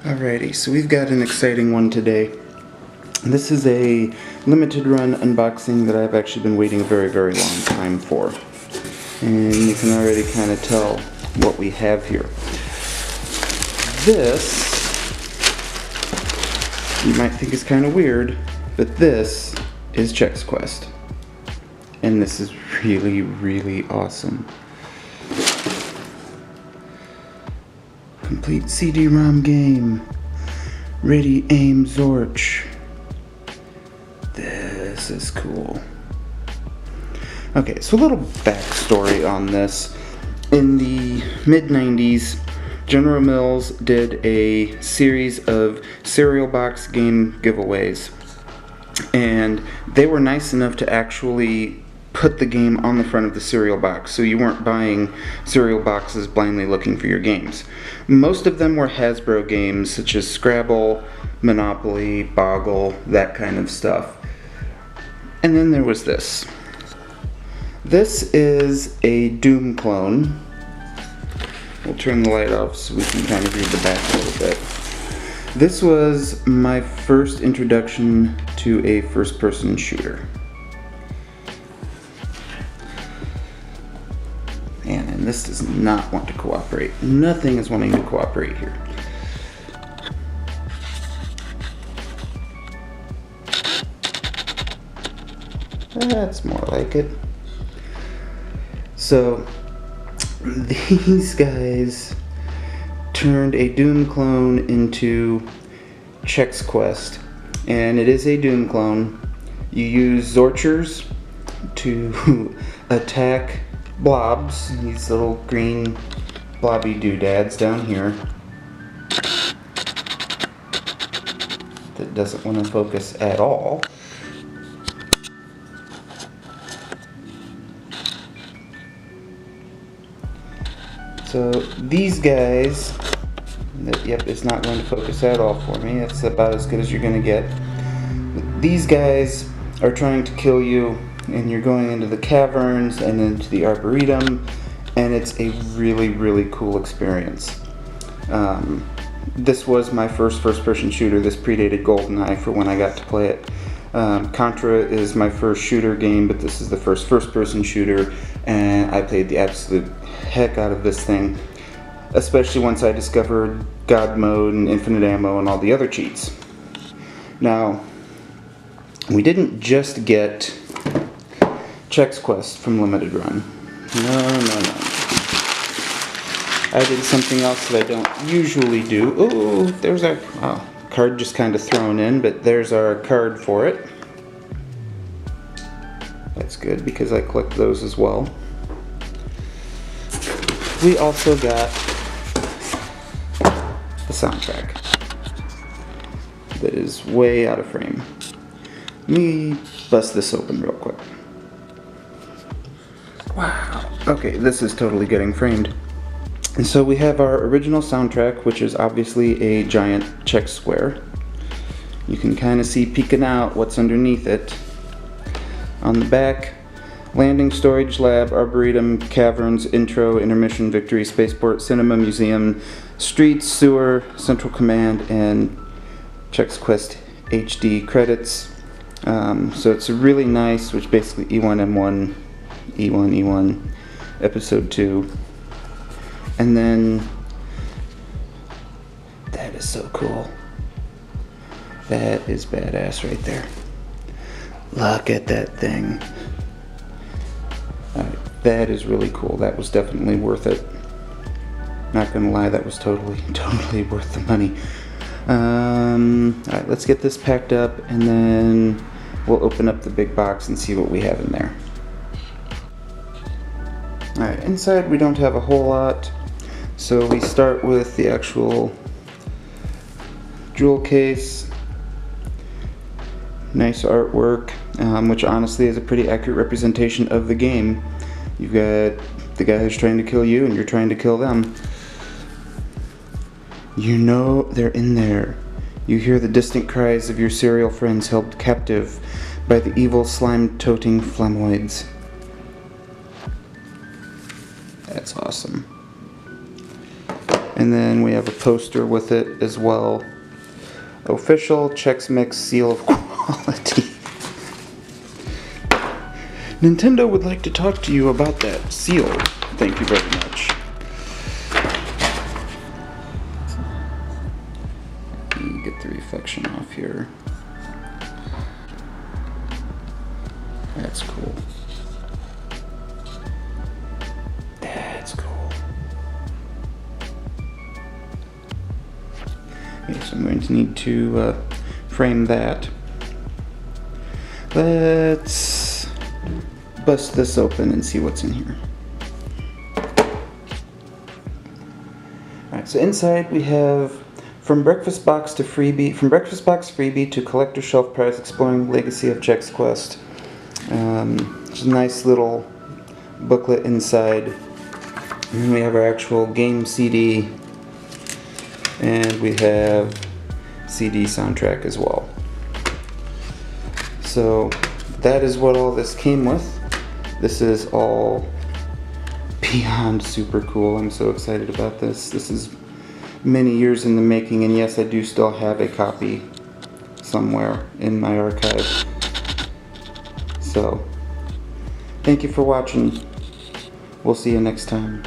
Alrighty, so we've got an exciting one today. This is a limited run unboxing that I've actually been waiting a very, very long time for. And you can already kind of tell what we have here. This, you might think is kind of weird, but this is ChexQuest. And this is really, really awesome. Complete CD-ROM game. Ready, aim, Zorch. This is cool. Okay, so a little backstory on this. In the mid-90s, General Mills did a series of cereal box game giveaways. And they were nice enough to actually put the game on the front of the cereal box, so you weren't buying cereal boxes blindly looking for your games. Most of them were Hasbro games, such as Scrabble, Monopoly, Boggle, that kind of stuff. And then there was this. This is a Doom clone. We'll turn the light off so we can kind of read the back a little bit. This was my first introduction to a first-person shooter. And this does not want to cooperate. Nothing is wanting to cooperate here. That's more like it. So, these guys turned a Doom clone into ChexQuest. And it is a Doom clone. You use Zorchers to attack blobs, these little green blobby doodads down here. That doesn't want to focus at all. So these guys, yep, it's not going to focus at all for me. That's about as good as you're going to get. These guys are trying to kill you, and you're going into the caverns and into the arboretum, and it's a really, really cool experience. This was my first-person shooter. This predated GoldenEye for when I got to play it. Contra is my first shooter game, but this is the first-person shooter, and I played the absolute heck out of this thing, especially once I discovered God Mode and infinite ammo and all the other cheats. Now, we didn't just get ChexQuest from Limited Run. No. I did something else that I don't usually do. Oh, there's our card just kind of thrown in, but there's our card for it. That's good because I collect those as well. We also got the soundtrack that is way out of frame. Let me bust this open real quick. Wow. Okay, this is totally getting framed. And so we have our original soundtrack, which is obviously a giant Chex square. You can kind of see peeking out what's underneath it. On the back, landing, storage, lab, arboretum, caverns, intro, intermission, victory, spaceport, cinema, museum, streets, sewer, central command, and ChexQuest HD credits. So it's really nice, which basically E1M1, E1, episode 2. And then, that is so cool. That is badass right there. Look at that thing. Alright, that is really cool. That was definitely worth it. Not gonna lie, that was totally worth the money. Alright, let's get this packed up and then we'll open up the big box and see what we have in there. Alright, inside we don't have a whole lot. So we start with the actual jewel case. Nice artwork, which honestly is a pretty accurate representation of the game. You've got the guy who's trying to kill you and you're trying to kill them. You know they're in there. You hear the distant cries of your cereal friends held captive by the evil slime-toting flemoids. That's awesome. And And then we have a poster with it as well. Official Chex Mix seal of quality. Nintendo would like to talk to you about that seal. Thank you very much. Let me get the reflection off here. That's cool. That's cool. Okay, so I'm going to need to frame that. Let's bust this open and see what's in here. Alright, so inside we have from breakfast box freebie to collector shelf prize exploring legacy of ChexQuest. Just a nice little booklet inside. And then we have our actual game CD, and we have CD soundtrack as well. So that is what all this came with. This is all beyond super cool. I'm so excited about this. This is many years in the making, and yes, I do still have a copy somewhere in my archive. So, thank you for watching. We'll see you next time.